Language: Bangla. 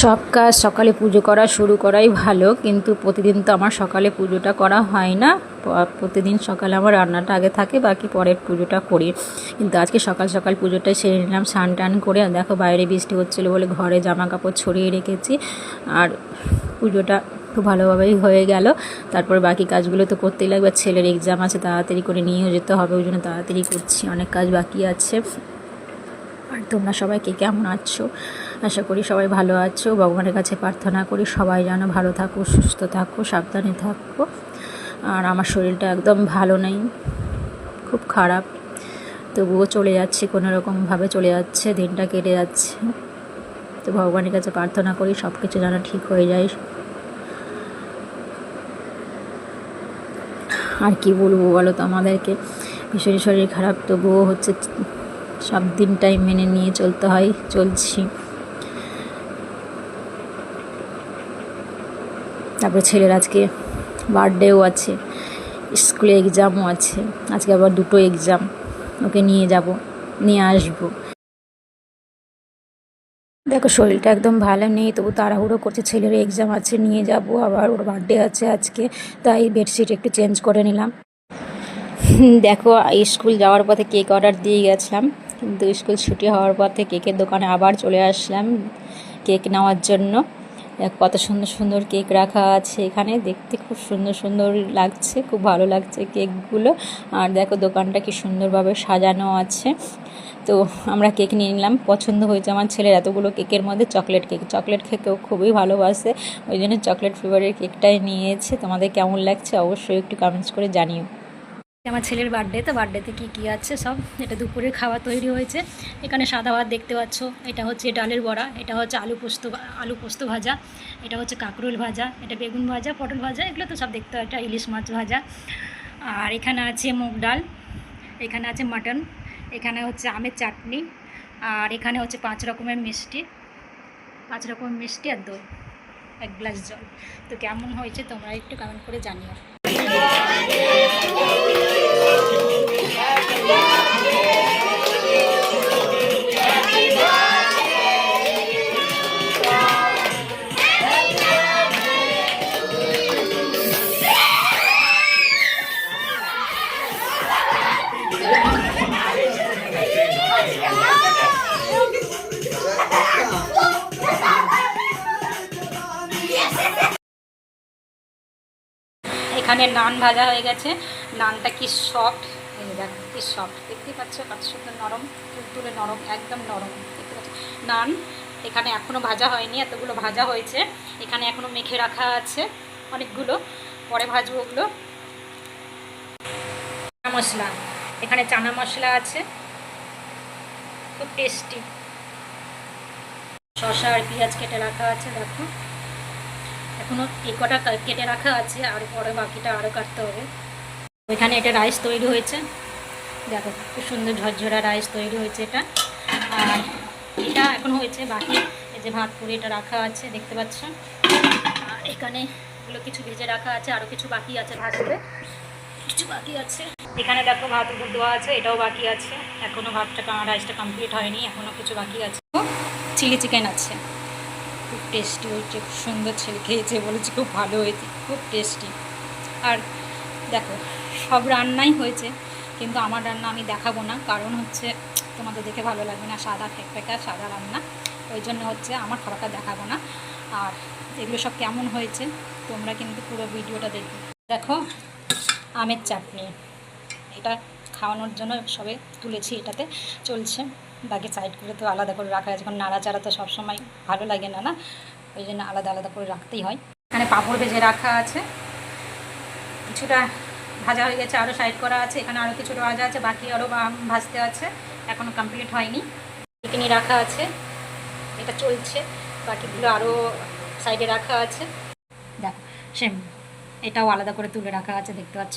সব কাজ সকালে পুজো করা শুরু করাই ভালো, কিন্তু প্রতিদিন তো আমার সকালে পুজোটা করা হয় না। প্রতিদিন সকালে আমার রান্নাটা আগে থাকে, বাকি পরের পুজোটা করি। কিন্তু আজকে সকাল সকাল পুজোটা সেরে নিলাম, স্নান টান করে। দেখো বাইরে বৃষ্টি হচ্ছিলো বলে ঘরে জামা কাপড় ছড়িয়ে রেখেছি, আর পুজোটা খুব ভালোভাবেই হয়ে গেল। তারপর বাকি কাজগুলো তো করতেই লাগবে, ছেলের এক্সাম আছে, তাড়াতাড়ি করে নিয়েও যেতে হবে, ওই জন্য তাড়াতাড়ি করছি, অনেক কাজ বাকি আছে। আর তোমরা সবাই কে কেমন আছো? আশা করি সবাই ভালো আছো। ভগবানের কাছে প্রার্থনা করি সবাই যেন ভালো থাকো, সুস্থ থাকো, সাবধানে থাকো। আর আমার শরীরটা একদম ভালো নেই, খুব খারাপ, তবুও চলে যাচ্ছে, কোনো রকমভাবে চলে যাচ্ছে, দিনটা কেটে যাচ্ছে। তো ভগবানের কাছে প্রার্থনা করি সব কিছু যেন ঠিক হয়ে যায়। আর কি বলবো বলো তো, আমাদেরকে ভীষণ শরীর খারাপ, তবুও হচ্ছে সব দিনটাই মেনে নিয়ে চলতে হয়, চলছি। তারপরে ছেলের আজকে বার্থডেও আছে, স্কুলে এক্সামও আছে, আজকে আবার দুটো এক্সাম, ওকে নিয়ে যাব, নিয়ে আসবো। দেখো শরীরটা একদম ভালো নেই, তবু তাড়াহুড়ো করছে, ছেলের এক্সাম আছে, নিয়ে যাব, আবার ওর বার্থডে আছে আজকে, তাই বেডশিট একটু চেঞ্জ করে নিলাম। দেখো স্কুল যাওয়ার পথে কেক অর্ডার দিয়ে গেছিলাম, কিন্তু স্কুল ছুটি হওয়ার পথে কেকের দোকানে আবার চলে আসলাম কেক নেওয়ার জন্য। কত সুন্দর সুন্দর কেক রাখা আছে এখানে, দেখতে খুব সুন্দর সুন্দর লাগছে, খুব ভালো লাগছে কেকগুলো। আর দেখো দোকানটা কি সুন্দরভাবে সাজানো আছে। তো আমরা কেক নিয়ে নিলাম, পছন্দ হয়েছে আমার ছেলের এতগুলো কেকের মধ্যে চকলেট কেকেও খুবই ভালোবাসে, ওই জন্য চকলেট ফ্লেভারের কেকটাই নিয়েছে। তোমাদের কেমন লাগছে অবশ্যই একটু কমেন্টস করে জানিও। আমার ছেলের বার্থডে, তো বার্থডেতে কী আছে সব, এটা দুপুরের খাওয়া তৈরি হয়েছে। এখানে সাদা ভাত দেখতে পাচ্ছ, এটা হচ্ছে ডালের বড়া, এটা হচ্ছে আলু পোস্ত ভাজা, এটা হচ্ছে কাঁকরোল ভাজা, এটা বেগুন ভাজা, পটল ভাজা, এগুলো তো সব দেখতে, এটা ইলিশ মাছ ভাজা। আর এখানে আছে মুগ ডাল, এখানে আছে মাটন, এখানে হচ্ছে আমের চাটনি, আর এখানে হচ্ছে 5 রকমের মিষ্টি আর দই, 1 গ্লাস জল। তো কেমন হয়েছে তোমরা একটু কমেন্ট করে জানিও। এখানে নান ভাজা হয়ে গেছে, নানটা কি সফট, দেখো কি সফট, দেখতেই পাচ্ছ কত সুন্দর নরম, তুলতুলে নরম, একদম নরম, দেখতে পাচ্ছ নান। এখানে এখনও ভাজা হয়নি, এতগুলো ভাজা হয়েছে, এখানে এখনও মেখে রাখা আছে অনেকগুলো, পরে ভাজবো ওগুলো। মশলা, এখানে চানা মশলা আছে, খুব টেস্টি। শসা আর পেঁয়াজ কেটে রাখা আছে, দেখো এখনও এই কটা কেটে রাখা আছে, আর পরে বাকিটা আরও কাটতে হবে। এখানে এটা রাইস তৈরি হয়েছে, দেখো খুব সুন্দর ঝরঝরা রাইস তৈরি হয়েছে এটা। আর এটা এখন হয়েছে, বাকি এই যে ভাত করে এটা রাখা আছে দেখতে পাচ্ছ। আর এখানে এগুলো কিছু ভেজে রাখা আছে, আরও কিছু বাকি আছে ভাজতে, কিছু বাকি আছে। এখানে দেখো ভাত উপর দেওয়া আছে, এটাও বাকি আছে, এখনও রাইসটা কমপ্লিট হয়নি, এখনও কিছু বাকি আছে। চিলি চিকেন আছে, খুব টেস্টি হয়েছে, খুব সুন্দর, ছেলে খেয়েছে বলেছে খুব ভালো হয়েছে, খুব টেস্টি। আর দেখো সব রান্নাই হয়েছে, কিন্তু আমার রান্না আমি দেখাবো না, কারণ হচ্ছে তোমাদের দেখে ভালো লাগবে না, সাদা ফেকা সাদা রান্না, ওই জন্য হচ্ছে আমার খাবারটা দেখাবো না। আর এগুলো সব কেমন হয়েছে তোমরা কিন্তু পুরো ভিডিওটা দেখবে। দেখো আমের চাটনি, এটা খাওয়ানোর জন্য সবে তুলেছি, এটাতে চলছে, বাকি সাইডগুলো তো আলাদা করে রাখা আছে, কারণ নাড়াচাড়া তো সবসময় ভালো লাগে না, ওই জন্য আলাদা আলাদা করে রাখতেই হয়। এখানে পাঁপড় ভেজে রাখা আছে, কিছুটা ভাজা হয়ে গেছে, আরও সাইড করা আছে, এখানে আরও কিছুটা ভাজা আছে, বাকি আরও ভাজতে আছে, এখনও কমপ্লিট হয়নি। চিকেনি রাখা আছে, এটা চলছে, বাকিগুলো আরও সাইডে রাখা আছে। দেখো সেম, এটাও আলাদা করে তুলে রাখা আছে, দেখতে পাচ্ছ।